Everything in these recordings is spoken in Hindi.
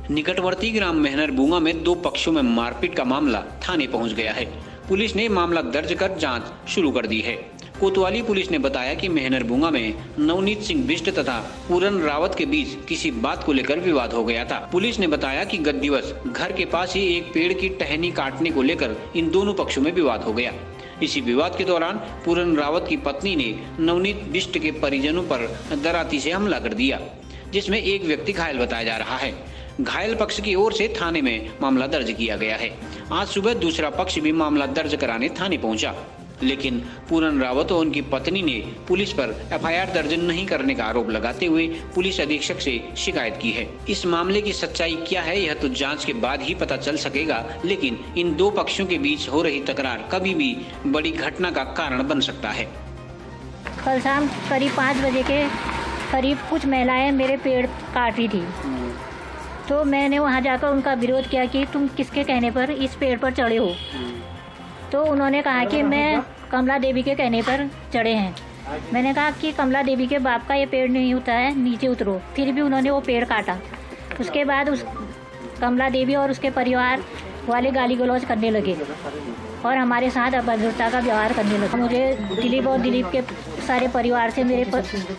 निकटवर्ती ग्राम मेहनरबुंगा में दो पक्षों में मारपीट का मामला थाने पहुंच गया है। पुलिस ने मामला दर्ज कर जांच शुरू कर दी है। कोतवाली पुलिस ने बताया कि मेहनरबुंगा में नवनीत सिंह बिष्ट तथा पूरन रावत के बीच किसी बात को लेकर विवाद हो गया था। पुलिस ने बताया कि गत दिवस घर के पास ही एक पेड़ की टहनी काटने को लेकर इन दोनों पक्षों में विवाद हो गया। इसी विवाद के दौरान पूरन रावत की पत्नी ने नवनीत बिष्ट के परिजनों पर दराती से हमला कर दिया, जिसमें एक व्यक्ति घायल बताया जा रहा है। घायल पक्ष की ओर से थाने में मामला दर्ज किया गया है। आज सुबह दूसरा पक्ष भी मामला दर्ज कराने थाने पहुंचा, लेकिन पूरन रावत और उनकी पत्नी ने पुलिस पर एफआईआर दर्ज नहीं करने का आरोप लगाते हुए पुलिस अधीक्षक से शिकायत की है। इस मामले की सच्चाई क्या है यह तो जांच के बाद ही पता चल सकेगा, लेकिन इन दो पक्षों के बीच हो रही तकरार कभी भी बड़ी घटना का कारण बन सकता है। कल शाम करीब 5 बजे के करीब कुछ महिलाएं मेरे पेड़ काट रही थी, तो मैंने वहां जाकर उनका विरोध किया कि तुम किसके कहने पर इस पेड़ पर चढ़े हो। तो उन्होंने कहा कि मैं कमला देवी के कहने पर चढ़े हैं। मैंने कहा कि कमला देवी के बाप का ये पेड़ नहीं होता है, नीचे उतरो। फिर भी उन्होंने वो पेड़ काटा। उसके बाद उस कमला देवी और उसके परिवार वाले गाली गलौज करने लगे और हमारे साथ अभद्रता का व्यवहार करने लगे। मुझे दिलीप और दिलीप के सारे परिवार से मेरे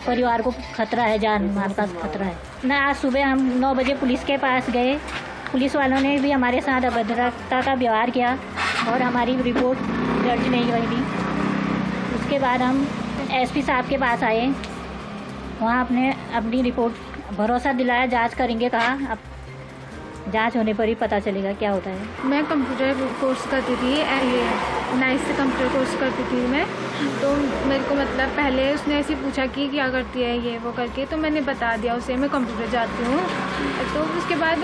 परिवार को खतरा है, जान माल का खतरा है। मैं आज सुबह हम 9 बजे पुलिस के पास गए। पुलिस वालों ने भी हमारे साथ अभद्रता का व्यवहार किया और हमारी रिपोर्ट दर्ज नहीं हुई थी। उसके बाद हम एसपी साहब के पास आए, वहाँ अपनी रिपोर्ट भरोसा दिलाया, जांच करेंगे कहा। अब जांच होने पर ही पता चलेगा क्या होता है। मैं कंप्यूटर कोर्स करती थी, ये 9 से कंप्यूटर कोर्स करती थी मैं। तो मेरे को मतलब पहले उसने ऐसे पूछा कि क्या करती है ये वो करके, तो मैंने बता दिया उसे मैं कंप्यूटर जाती हूँ। तो उसके बाद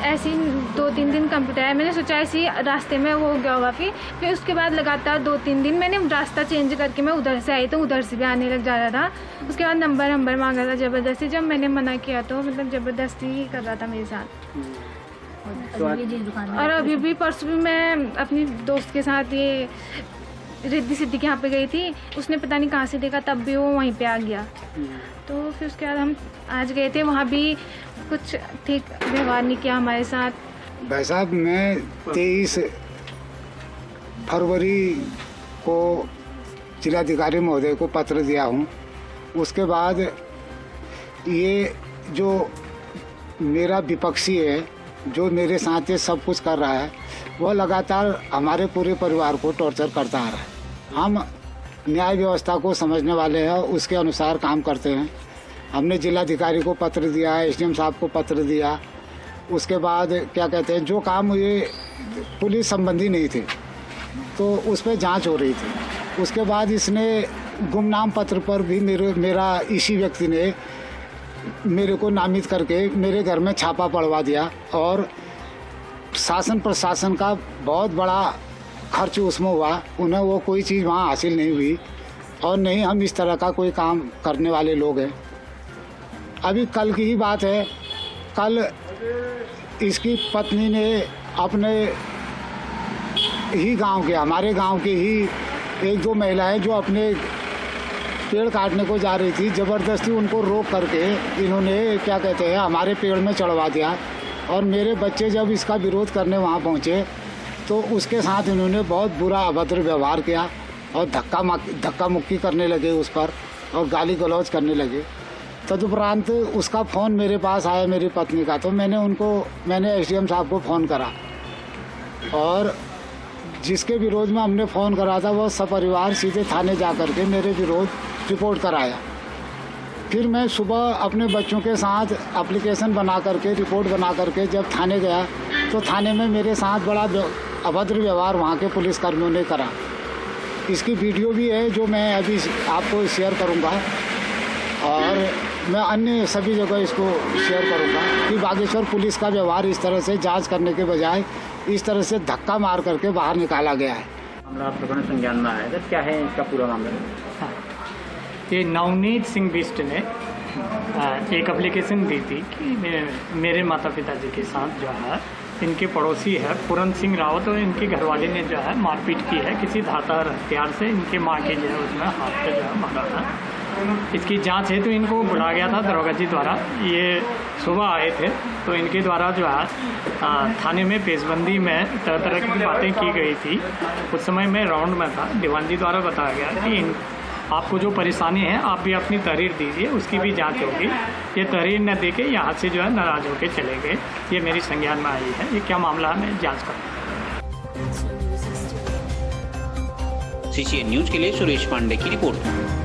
ऐसे 2-3 दिन कंप्यूटर है, मैंने सोचा ऐसे रास्ते में वो हो गया होगा। फिर उसके बाद लगातार 2-3 दिन मैंने रास्ता चेंज करके मैं उधर से आई, तो उधर से भी आने लग जा रहा था। उसके बाद नंबर मांगा था ज़बरदस्ती। जब मैंने मना किया तो मतलब ज़बरदस्ती ही कर रहा था मेरे साथ। और अभी भी परसों भी मैं अपनी दोस्त के साथ ये रिद्धि सिद्धि के यहाँ पे गई थी। उसने पता नहीं कहाँ से देखा, तब भी वो वहीं पे आ गया। तो फिर उसके बाद हम आज गए थे, वहाँ भी कुछ ठीक व्यवहार नहीं किया हमारे साथ। भाई साहब, मैं 23 फरवरी को जिलाधिकारी महोदय को पत्र दिया हूँ। उसके बाद ये जो मेरा विपक्षी है, जो मेरे साथ ये सब कुछ कर रहा है, वो लगातार हमारे पूरे परिवार को टॉर्चर करता आ रहा है। हम न्याय व्यवस्था को समझने वाले हैं, उसके अनुसार काम करते हैं। हमने जिलाधिकारी को पत्र दिया है, एसडीएम साहब को पत्र दिया। उसके बाद क्या कहते हैं, जो काम ये पुलिस संबंधी नहीं थे तो उस पर जांच हो रही थी। उसके बाद इसने गुमनाम पत्र पर भी मेरा इसी व्यक्ति ने मेरे को नामित करके मेरे घर में छापा पड़वा दिया और शासन प्रशासन का बहुत बड़ा खर्च उसमें हुआ। उन्हें वो कोई चीज़ वहाँ हासिल नहीं हुई और नहीं हम इस तरह का कोई काम करने वाले लोग हैं। अभी कल की ही बात है, कल इसकी पत्नी ने अपने ही गांव के, हमारे गांव के ही 1-2 महिलाएं जो अपने पेड़ काटने को जा रही थी, ज़बरदस्ती उनको रोक करके इन्होंने क्या कहते हैं हमारे पेड़ में चढ़वा दिया। और मेरे बच्चे जब इसका विरोध करने वहाँ पहुँचे तो उसके साथ इन्होंने बहुत बुरा अभद्र व्यवहार किया और धक्का मुक्की करने लगे उस पर और गाली गलौज करने लगे। तदुपरांत उसका फ़ोन मेरे पास आया, मेरी पत्नी का, तो मैंने एसडीएम साहब को फ़ोन करा और जिसके विरोध में हमने फ़ोन करा था वो सपरिवार सीधे थाने जा कर के मेरे विरोध रिपोर्ट कराया। फिर मैं सुबह अपने बच्चों के साथ एप्लीकेशन बना करके, रिपोर्ट बना करके जब थाने गया तो थाने में मेरे साथ बड़ा अभद्र व्यवहार वहाँ के पुलिसकर्मियों ने करा। इसकी वीडियो भी है जो मैं अभी आपको शेयर करूँगा और मैं अन्य सभी जगह इसको शेयर करूँगा कि बागेश्वर पुलिस का व्यवहार इस तरह से जांच करने के बजाय इस तरह से धक्का मार करके बाहर निकाला गया है। मामला प्रकरण संज्ञान में आया था, क्या है इसका पूरा मामला? हाँ, ये नवनीत सिंह बिष्ट ने एक एप्लीकेशन दी थी कि मेरे माता पिताजी के साथ जो है इनके पड़ोसी है पूरन सिंह रावत और इनके घरवाले ने जो है मारपीट की है किसी धारदार हथियार से। इनके माँ के जो है उसमें हाथ पे जो है मारा था इसकी जांच हेतु इनको बुलाया गया था दरोगा जी द्वारा। ये सुबह आए थे तो इनके द्वारा जो है थाने में पेशबंदी में तरह तरह की बातें की गई थी। उस समय मैं राउंड में था, दीवान जी द्वारा बताया गया कि आपको जो परेशानी है आप भी अपनी तहरीर दीजिए, उसकी भी जांच होगी। ये तहरीर न दे के यहाँ से जो है नाराज़ होकर चले गए। ये मेरी संज्ञान में आई है। ये क्या मामला है मैं जाँच करूँ। CCN न्यूज के लिए सुरेश पांडे की रिपोर्ट।